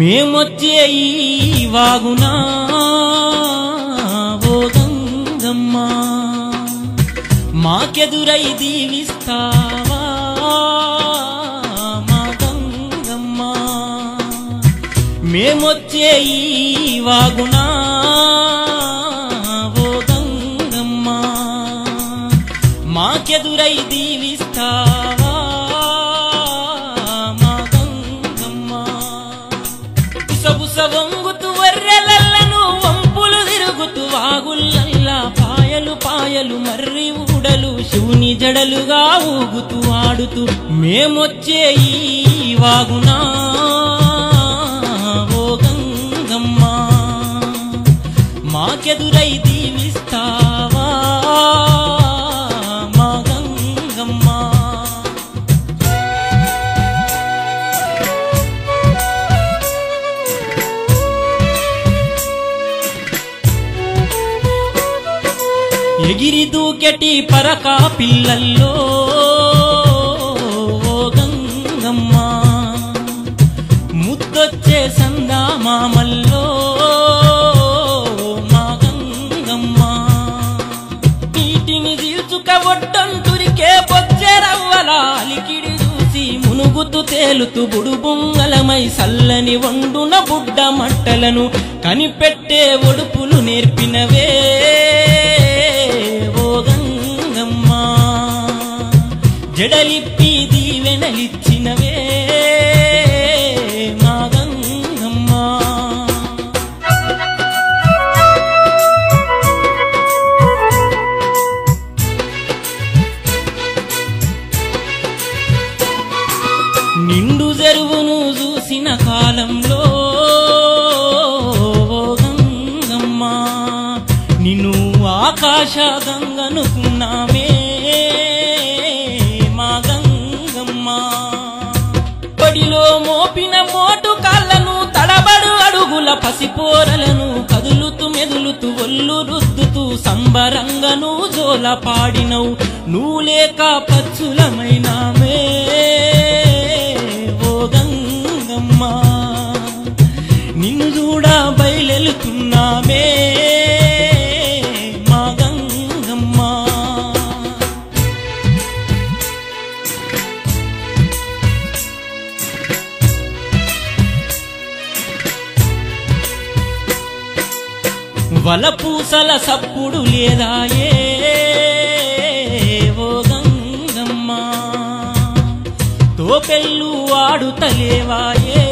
మేమొచ్చే ఈ వాగునా ఓ గంగమ్మ మాకెదురై దీవిస్తావా మా గంగమ్మ మేమొచ్చే ఈ వాగునా ఓ గంగమ్మ మాకెదురై దీవిస్తావా మా గంగమ్మ బుసబుస వంగుతూ వర్రెలల్లను వంపులు తిరుగుతూ వాగుల్లల్లా పాయలు పాయలు మర్రి ఊడలు శివుని జడలుగా ఊగుతూ ఆడుతూ మేమొచ్చే ఈ వాగునా ఓ గంగమ్మ మాకెదురై దీవిస్తావా మా గంగమ్మ ఎగిరి దూకెటి పరకా పిల్లల్లో ఓ గంగమ్మ ముద్దొచ్చే సందా మామల్లో మా గంగమ్మ నీటిని చీల్చుక ఒడ్డంటురికే బొచ్చే రవ్వల అలికిడి చూసి మునుగుతూ తేలుతూ బుడుబుంగలమై సల్లని వండున బుడ్డ మట్టలను కనిపెట్టే ఒడుపులు నేర్పినవే ఓ గంగమ్మ జడలిప్పి దీవెనలిచ్చినవే మా గంగమ్మ నిండు చెరువును చూసిన కాలంలో ఓ గంగమ్మ నిన్ను ఆకాశ గంగనుకున్నామే మా గంగమ్మ పడిలో మోపిన మోటు కాళ్ళను తడబడు అడుగుల పసిపోరలను కదులుతూ మెదులుతూ ఒళ్ళు రుద్దుతూ సంబరంగను జోల పాడినవు నువ్వు లేక పచ్చులమైనామే ఓ గంగమ్మ నిన్ను చూడ బయలెలుతున్నామే మా గంగమ్మ వలపూసల సప్పుడు లేదాయే ఓ గంగమ్మ తోపెళ్ళు ఆడుతలేవాయే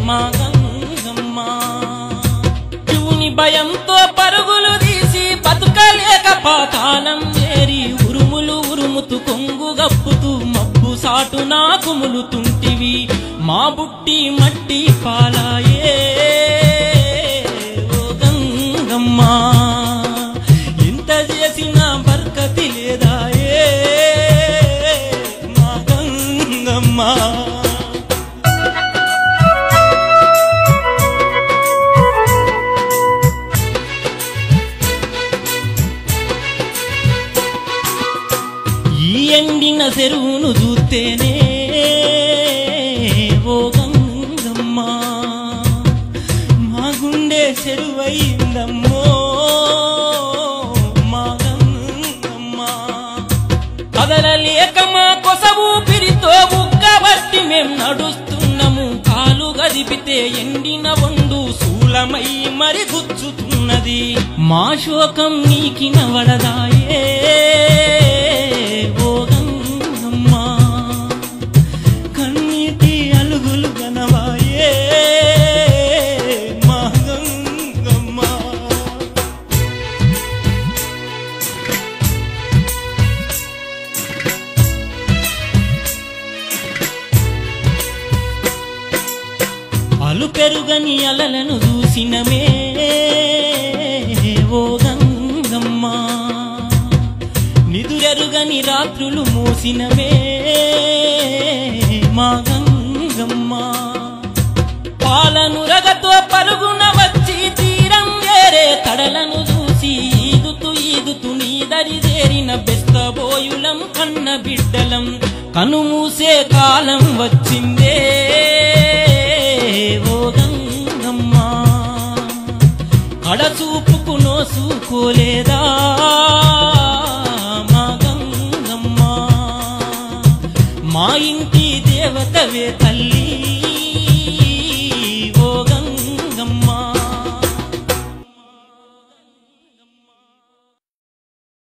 మా గంగమ్మ శివుని భయంతో పరుగులు తీసి బతుకలేక పాతాళం ఏరి ఉరుములు ఉరుముతూ కొంగు గప్పుతూ మబ్బు సాటునా కుములుతుంటివి మా బుట్టి మట్టి పాలాయే ఓ గంగమ్మ ఇంత చేసిన బర్కతి లేదాయే మా గంగమ్మ ఈ ఎండిన చెరువును చూస్తేనే ఓ గంగమ్మ మా గుండె చెరువైందమ్మో మా గంగమ్మ కదలలేక మా కొస ఊపిరితో ఉక్కబట్టి మేం నడుస్తున్నాము కాలు గదిపితే ఎండిన వండు శూలమై మరి గుచ్చుతున్నది మా శోకం నీకిన వడదాయే ఓ గంగమ్మ కన్నీటి అలుగులు గనవాయే మా గంగమ్మ అలు పెరుగని అలలను చూసినమే ఓ గంగమ్మ నిదురెరుగని రాత్రులు మోసినమే మా గంగమ్మ పాలనురగతో పరుగున వచ్చి తీరం వేరే తడలను చూసి ఈదుతూ ఈదుతూ నీ దరి చేరిన బెస్తబోయులం కన్న బిడ్డలం కనుమూసే కాలం వచ్చిందే కడచూపుకు నోసుకోలేదా మా గంగమ్మ మా ఇంటి దేవతవే తల్లి